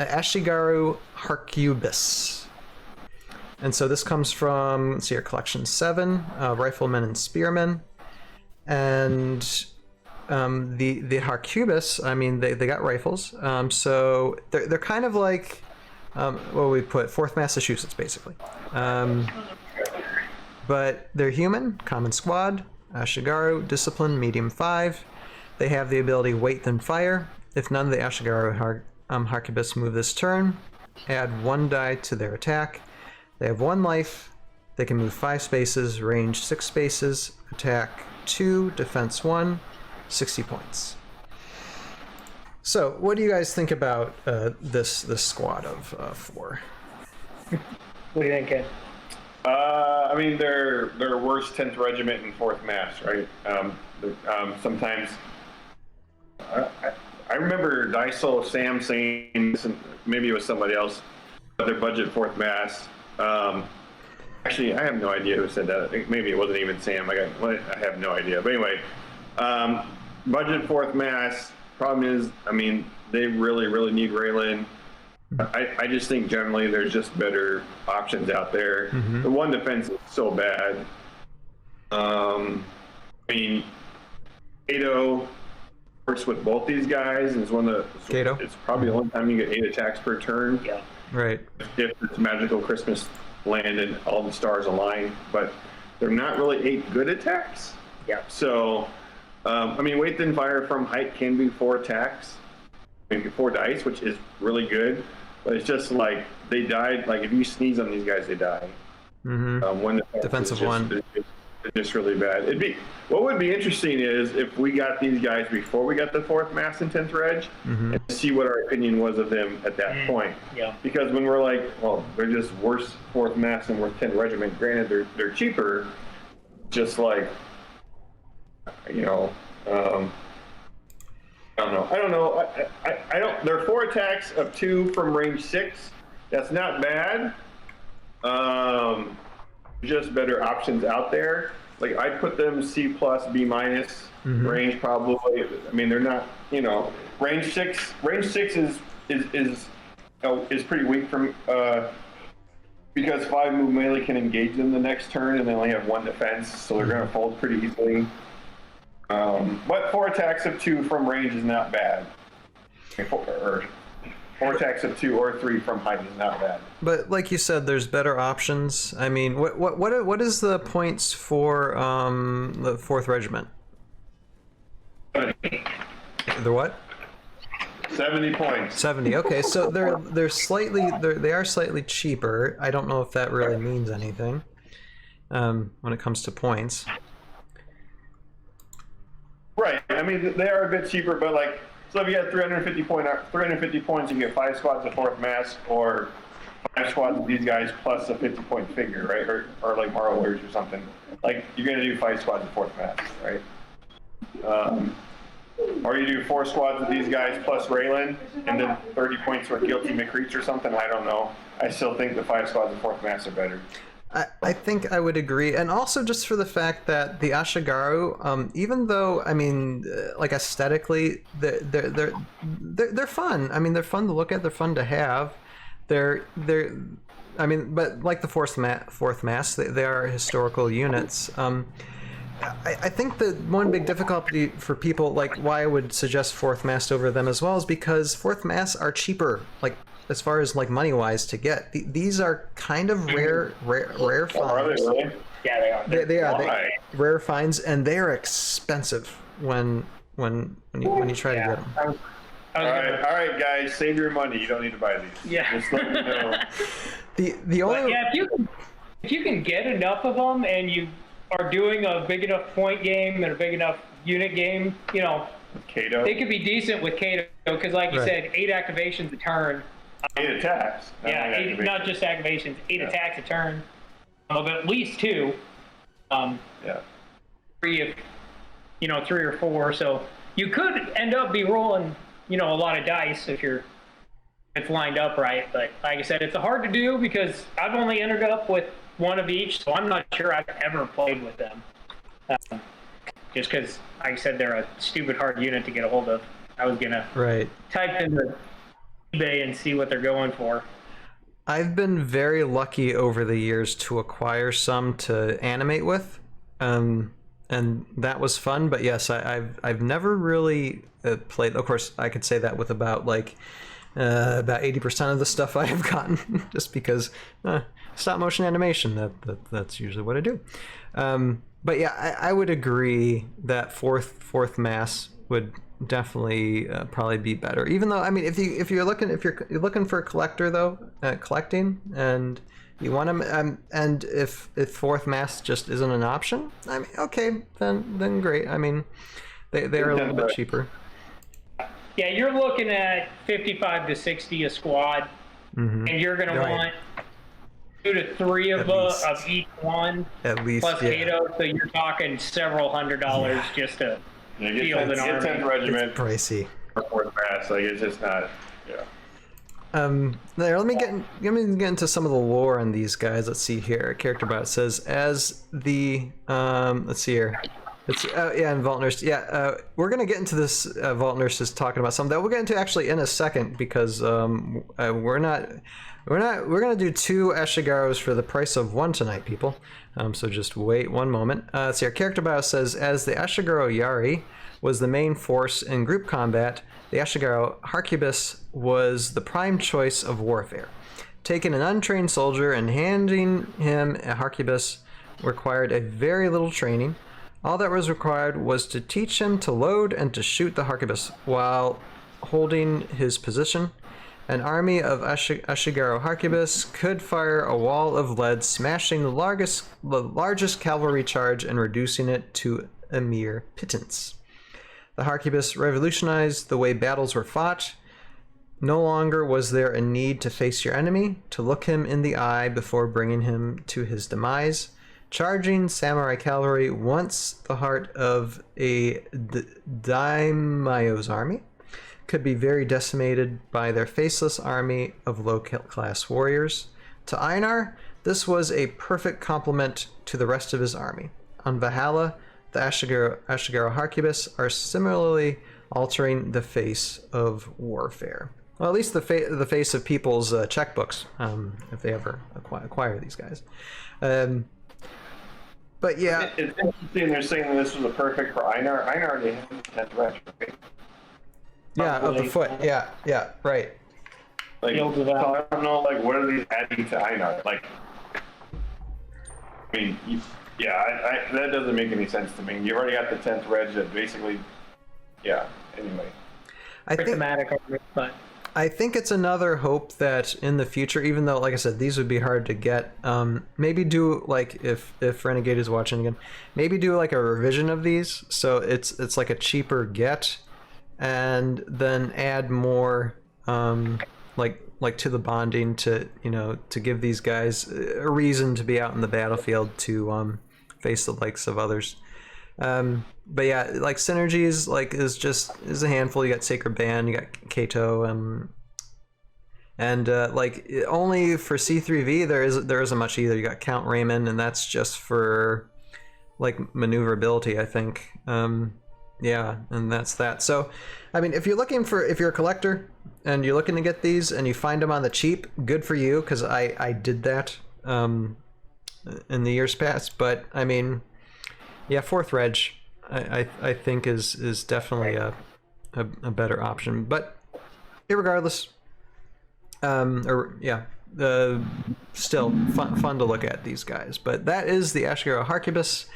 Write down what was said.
Ashigaru Harquebus. And so this comes from, let's see here, Collection 7, Riflemen and Spearmen. And the Harquebus, I mean, they got rifles. So they're kind of like, what we put, 4th Massachusetts, basically. But they're human, common squad, Ashigaru, discipline, medium 5. They have the ability Wait Then Fire. If none of the Ashigaru Harquebus move this turn, add 1 die to their attack. They have 1 life. They can move 5 spaces, range 6 spaces, attack 2, defense 1, 60 points. So, what do you guys think about this squad of 4? What do you think, Ken? I mean, they're worse 10th Regiment and 4th Mass, right? Sometimes I remember Dysel Sam saying, maybe it was somebody else, their budget 4th Mass. Actually, I have no idea who said that. Maybe it wasn't even Sam. I have no idea. But anyway, budget 4th Mass. Problem is, I mean, they really need Raylan. I just think generally there's just better options out there. The 1 defense is so bad. I mean, Kato works with both these guys. It's Kato? It's probably the only time you get 8 attacks per turn. Yeah. Right. If it's magical Christmas land and all the stars align, but they're not really 8 good attacks. Yeah. So, I mean, Wait Then Fire from height can be 4 attacks, maybe 4 dice, which is really good. But it's just like they died. Like if you sneeze on these guys, they die. One defensive 1. It's just really bad. What would be interesting is if we got these guys before we got the 4th Mass and 10th Reg, and see what our opinion was of them at that point. Yeah. Because when we're like, well, they're just worse 4th Mass and worse 10th Regiment. Granted, they're cheaper. Just like, you know, I don't know. I don't. There are 4 attacks of 2 from range 6. That's not bad. Just better options out there. Like I put them C+, B-, range probably. I mean, they're not. You know, range 6. Range 6 is pretty weak from because 5 move melee can engage them the next turn, and they only have 1 defense, so they're going to fold pretty easily. But 4 attacks of 2 from range is not bad. Or 4 attacks of 2 or 3 from height is not bad. But like you said, there's better options. I mean, what is the points for the 4th Regiment? The what? 70 points. 70. Okay, so they are slightly cheaper. I don't know if that really means anything when it comes to points. Right. I mean, they are a bit cheaper, but like, so if you had 350 points, you get 5 squads of 4th Mass, or 5 squads of these guys plus a 50-point figure, right? Or like Morrow Warriors or something. Like, you're gonna do 5 squads of 4th Mass, right? Or you do 4 squads of these guys plus Raylan, and then 30 points for Guilty McCreech or something. I don't know. I still think the 5 squads of 4th Mass are better. I think I would agree, and also just for the fact that the Ashigaru, even though I mean, like aesthetically, they're fun. I mean, they're fun to look at. They're fun to have. I mean, but like the 4th Mass, they are historical units. I think that one big difficulty for people, like why I would suggest 4th Mass over them as well, is because 4th Mass are cheaper. Like, as far as like money wise to get, these are kind of rare finds. Are they really? Yeah, they are. They rare finds, and they are expensive when you try to get them. All right, guys, save your money. You don't need to buy these. Yeah. Just let me know. the only if you can get enough of them, and you are doing a big enough point game and a big enough unit game, you know, Kato. they could be decent with Kato, because like you said, 8 activations a turn. 8 attacks. Not just activations, 8 attacks a turn, of at least 2. 3 if 3 or 4. So you could end up rolling a lot of dice if it's lined up right. But like I said, it's hard to do because I've only ended up with 1 of each, so I'm not sure I've ever played with them. Just because, like I said, they're a stupid hard unit to get a hold of. I was gonna type in the eBay and see what they're going for. I've been very lucky over the years to acquire some to animate with, and that was fun. But yes, I've never really played. Of course, I could say that with about 80% of the stuff I have gotten, just because stop motion animation. That's usually what I do. But yeah, I would agree that fourth mass would definitely probably be better. Even though, I mean, if you're looking for a collector though, collecting, and you want them, and if fourth mass just isn't an option, I mean, okay, then great. I mean, they're a little bit cheaper. Yeah, you're looking at 55 to 60 a squad, and you're gonna want 2 to 3 of each one, at least, plus Kato, so you're talking several $100 just to field an army. 10th regiment. It's pricey. Or fourth mass, like it's just not. Yeah. There, let me get into some of the lore on these guys. Let's see here. Character bot says as the let's see here. It's and Vault Nurse. We're gonna get into this. Vault Nurse is talking about something that we'll get into actually in a second, because we're gonna do 2 Ashigarus for the price of 1 tonight, people. So just wait one moment. So our character bio says, as the Ashigaru Yari was the main force in group combat, the Ashigaru Harquebus was the prime choice of warfare. Taking an untrained soldier and handing him a Harquebus required a very little training. All that was required was to teach him to load and to shoot the Harquebus while holding his position. An army of Ashigaru Harquebus could fire a wall of lead, smashing the largest cavalry charge and reducing it to a mere pittance. The Harquebus revolutionized the way battles were fought. No longer was there a need to face your enemy, to look him in the eye before bringing him to his demise. Charging samurai cavalry once the heart of a daimyo's army could be very decimated by their faceless army of low-class warriors. To Einar, this was a perfect complement to the rest of his army. On Valhalla, the Ashigaru Harquebus are similarly altering the face of warfare. Well, at least the face of people's checkbooks, if they ever acquire these guys. But yeah, it's interesting. They're saying that this was a perfect for Einar. Einar already has that direction, right? Yeah, of the foot. Yeah, right. Like, so I don't know, like, what are they adding to Einar? Like, I mean, that doesn't make any sense to me. You already got the 10th reg that basically, anyway. I think it's another hope that in the future, even though, like I said, these would be hard to get, maybe do, like, if Renegade is watching again, maybe do like a revision of these, so it's like a cheaper get, and then add more like to the bonding, to to give these guys a reason to be out in the battlefield to face the likes of others. But yeah, like synergies, like is a handful. You got Sacred Band, you got Kato, and like only for C3V there isn't much either. You got Count Raymond, and that's just for like maneuverability, I think. Yeah, and that's that. So, I mean, if you're a collector and you're looking to get these and you find them on the cheap, good for you, because I did that in the years past. But I mean, yeah, 4th reg I think is definitely a better option. But irregardless, still fun to look at these guys. But that is the Ashigaru Harquebus.